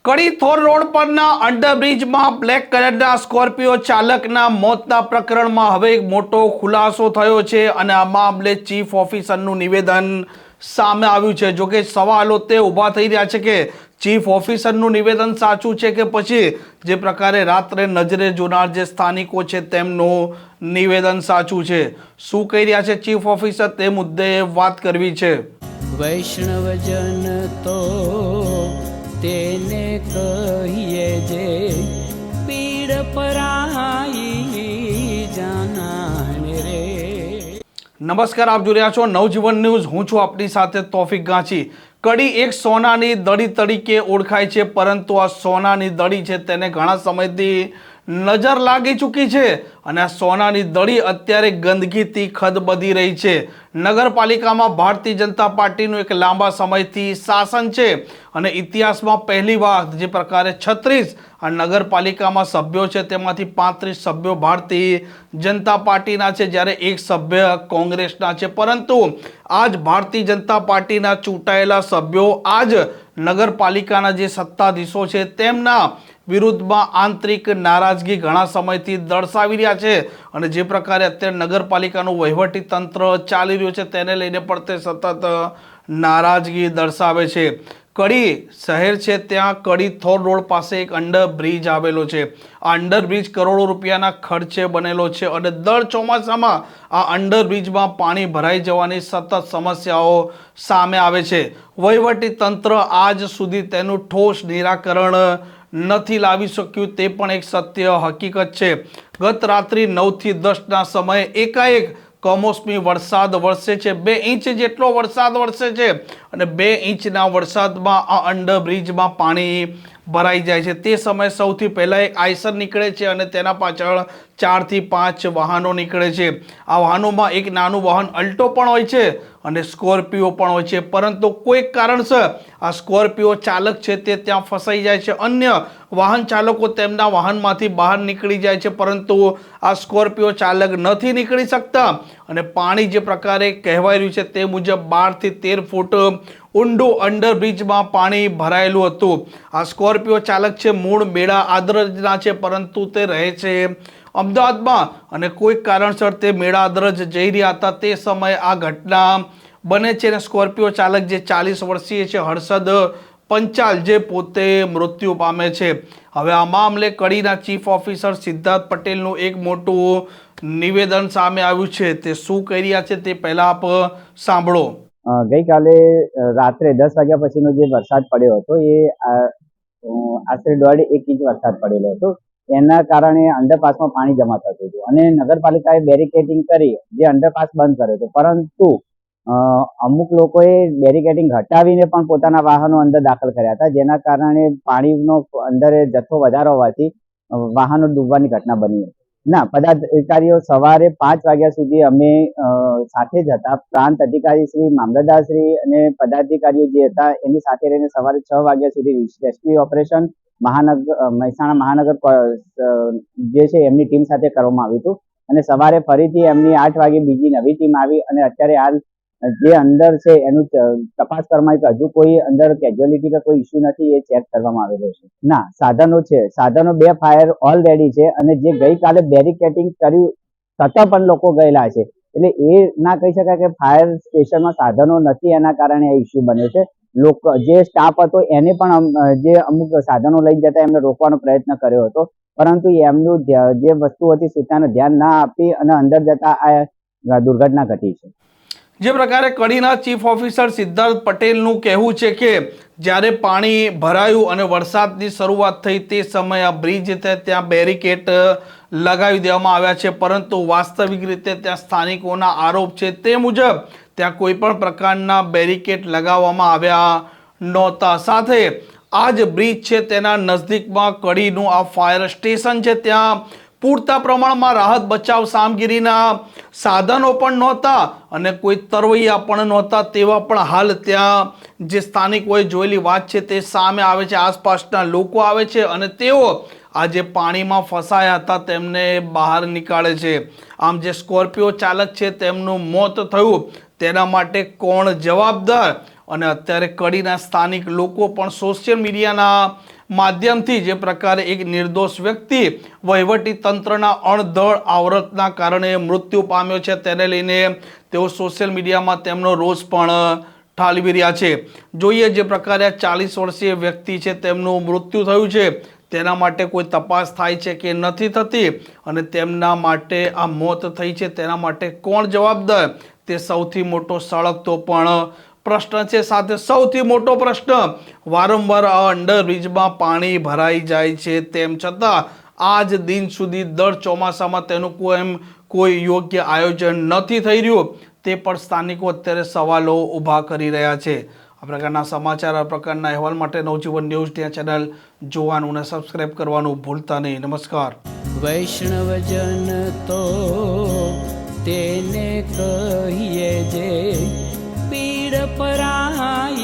કડી થોર road પરના અંડરબ્રિજમાં black કલરના Scorpio ચાલકના મોતના પ્રકરણમાં હવે એક મોટો ખુલાસો થયો છે અને આ મામલે ચીફ ઓફિસરનું નિવેદન સામે આવ્યું છે। જો કે સવાલો તે ઊભા થઈ રહ્યા છે કે ચીફ ઓફિસરનું નિવેદન સાચું છે કે પછી જે પ્રકારે રાત્રે નજરે જોનાર જે સ્થાનિકો છે તેમનું નિવેદન સાચું છે। શું કહી રહ્યા છે ચીફ ઓફિસર તે મુદ્દે વાત કરવી છે। વૈષ્ણવજન તો તેને કહીએ જે પીડ પરાઈ જાનાને રે। નમસ્કાર, આપ જોઈ રહ્યા છો નવજીવન ન્યૂઝ। હું છું આપની સાથે તોફિક ગાંચી। કડી એક સોનાની દડી તરીકે ઓળખાય છે, પરંતુ આ સોનાની દડી છે તેને ઘણા સમયથી નજર લાગી ચૂકી છે અને આ સોનાની દડી અત્યારે ગંદકીથી ખદબદી રહી છે। નગરપાલિકામાં ભારતીય જનતા પાર્ટીનું એક લાંબા સમયથી શાસન છે અને ઇતિહાસમાં પહેલીવાર જે પ્રકારે 36 આ નગરપાલિકામાં સભ્યો છે તેમાંથી 35 સભ્યો ભારતીય જનતા પાર્ટીના છે, જ્યારે એક સભ્ય કોંગ્રેસના છે। પરંતુ આજ ભારતીય જનતા પાર્ટીના ચૂંટાયેલા સભ્યો આજ નગરપાલિકાના જે સત્તાધીશો છે તેમના વિરુદ્ધમાં આંતરિક નારાજગી ઘણા સમયથી દર્શાવી રહ્યા છે અને જે પ્રકારે અત્યારે નગરપાલિકાનું વહીવટી તંત્ર ચાલી રહ્યું છે તેને લઈને પણ તે સતત નારાજગી દર્શાવે છે। કડી શહેર છે ત્યાં કડી થોર રોડ પાસે એક અંડરબ્રિજ આવેલો છે। આ અંડરબ્રિજ કરોડો રૂપિયાના ખર્ચે બનેલો છે અને દર ચોમાસામાં આ અંડરબ્રિજમાં પાણી ભરાઈ જવાની સતત સમસ્યાઓ સામે આવે છે। વહીવટી તંત્ર આજ સુધી તેનું ઠોસ નિરાકરણ નથી લાવી શક્યું તે પણ એક સત્ય હકીકત છે। ગત રાત્રિ 9 થી 10 સમયે એકાએક કમોસમી વરસાદ વરસે છે। 2 ઇંચ જેટલો વરસાદ વરસે છે અને 2 ઇંચના વરસાદમાં આ અંડરબ્રિજમાં પાણી ભરાઈ જાય છે। તે સમયે સૌથી પહેલા એક આઈસર નીકળે છે અને તેના પાછળ 4 થી 5 વાહનો નીકળે છે। આ વાહનોમાં એક નાનું વાહન અલ્ટો પણ હોય છે અને સ્કોર્પિયો પણ હોય છે, પરંતુ કોઈક કારણસર આ સ્કોર્પિયો ચાલક છે તે ત્યાં ફસાઈ જાય છે। અન્ય વાહન ચાલકો તેમના વાહનમાંથી બહાર નીકળી જાય છે, પરંતુ આ સ્કોર્પિયો ચાલક નથી નીકળી શકતા અને પાણી જે પ્રકારે કહેવાય રહ્યું છે તે મુજબ 12 થી 13 ફૂટ ઊંડું અંડરબ્રિજમાં પાણી ભરાયેલું હતું। આ સ્કોર્પિયો ચાલક છે મૂળ મેળા આદરજના છે, પરંતુ તે રહે છે અમદાવાદમાં અને કોઈક કારણસર તે મેળા આદરજ જઈ રહ્યા હતા તે સમયે આ ઘટના બને છે અને સ્કોર્પિયો ચાલક જે 40 વર્ષીય છે હર્ષદ પંચાલ જે પોતે મૃત્યુ પામે છે। હવે આ મામલે કડીના ચીફ ઓફિસર સિદ્ધાર્થ પટેલનું એક મોટું નિવેદન સામે આવ્યું છે। તે શું કહી રહ્યા છે તે પહેલા આપ સાંભળો। ગઈકાલે રાત્રે 10 વાગ્યા પછીનો જે વરસાદ પડ્યો હતો એ આશરે 1.5 ઇંચ વરસાદ પડેલો હતો। એના કારણે અંડરપાસમાં પાણી જમા થતું હતું અને નગરપાલિકાએ બેરિકેડિંગ કરી જે અંડરપાસ બંધ કર્યો હતો, પરંતુ અમુક લોકોએ બેરિકેડિંગ હટાવીને પણ પોતાના વાહનો અંદર દાખલ કર્યા હતા, જેના કારણે પાણીનો અંદર જથ્થો વધારો હોવાથી વાહનો ડૂબવાની ઘટના બની હતી। ના, પદાધિકારીઓ સવારે 5 વાગ્યા સુધી અમે સાથે જ હતા। પ્રાંત અધિકારી શ્રી, મામલતદાર શ્રી અને પદાધિકારીઓ જે હતા એની સાથે રહીને સવારે 6 વાગ્યા સુધી રેસ્ક્યુ ઓપરેશન મહેસાણા મહાનગર જે છે એમની ટીમ સાથે કરવામાં આવ્યું હતું અને સવારે ફરીથી એમની 8 વાગે બીજી નવી ટીમ આવી અને અત્યારે હાલ જે અંદર છે એનું તપાસ કરવામાં આવી કે હજુ કોઈ અંદર કેઝ્યુઅલિટી કે કોઈ ઇસ્યુ નથી એ ચેક કરવામાં આવેલો છે। ના, સાધનો છે, સાધનો 2 ફાયર ઓલરેડી છે અને જે ગઈકાલે બેરિકેડિંગ કર્યું છતાં પણ લોકો ગયેલા છે, એટલે એ ના કહી શકાય કે ફાયર સ્ટેશનમાં સાધનો નથી એના કારણે આ ઇસ્યુ બન્યો છે। લોકો જે સ્ટાફ હતો એને પણ જે અમુક સાધનો લઈ જતા એમને રોકવાનો પ્રયત્ન કર્યો હતો, પરંતુ એમનું જે વસ્તુ હતી સૂચનાનું ધ્યાન ના આપી અને અંદર જતા આ દુર્ઘટના ઘટી છે। જે પ્રકારે કડીના ચીફ ઓફિસર સિદ્ધાર્થ પટેલનું કહેવું છે કે જ્યારે પાણી ભરાયું અને વરસાદની શરૂઆત થઈ તે સમયે આ બ્રિજ છે ત્યાં બેરિકેડ લગાવી દેવામાં આવ્યા છે, પરંતુ વાસ્તવિક રીતે ત્યાં સ્થાનિકોના આરોપ છે તે મુજબ ત્યાં કોઈ પણ પ્રકારના બેરિકેડ લગાવવામાં આવ્યા નહોતા। સાથે આ જ બ્રિજ છે તેના નજદીકમાં કડીનું આ ફાયર સ્ટેશન છે, ત્યાં પૂરતા પ્રમાણમાં રાહત બચાવ કામગીરીના સાધનો પણ નહોતા અને કોઈ તરવૈયા પણ નહોતા। તેવા પણ હાલ ત્યાં જે સ્થાનિકોએ જોયેલી વાત છે તે સામે આવે છે। આસપાસના લોકો આવે છે અને તેઓ આ જે પાણીમાં ફસાયા હતા તેમને બહાર નીકાળે છે। આમ જે સ્કોર્પિયો ચાલક છે તેમનું મોત થયું તેના માટે કોણ જવાબદાર અને અત્યારે કડીના સ્થાનિક લોકો પણ સોશિયલ મીડિયાના માધ્યમથી જે પ્રકારે એક નિર્દોષ વ્યક્તિ વહીવટી તંત્રના અણધડ આવરતના કારણે મૃત્યુ પામ્યો છે, તેને લઈને તેઓ સોશિયલ મીડિયામાં તેમનો રોષ પણ ઠાલવી રહ્યા છે. જોઈએ જે પ્રકારે 40 વર્ષીય વ્યક્તિ છે તેમનું મૃત્યુ થયું છે, તેના માટે કોઈ તપાસ થાય છે કે નથી થતી, અને તેમના માટે આ મોત થઈ છે તેના માટે કોણ જવાબદાર, તે સૌથી મોટો સળગતો પણ પ્રશ્ન છે. સાથે સૌથી મોટો પ્રશ્ન, વારંવાર આ અંડરબ્રિજમાં પાણી ભરાઈ જાય છે તેમ છતાં આજ દિન સુધી દર ચોમાસામાં તેનું કોઈ યોગ્ય આયોજન નથી થઈ રહ્યું, તે પણ સ્થાનિકો અત્યારે સવાલો ઊભા કરી રહ્યા છે. આ પ્રકારના સમાચાર, આ પ્રકારના અહેવાલ માટે નવજીવન ન્યૂઝ ચેનલ જોવાનું અને સબસ્ક્રાઇબ કરવાનું ભૂલતા નહીં. નમસ્કાર. વૈષ્ણવજન તો તેને કહીએ જે પીડ પરાઈ.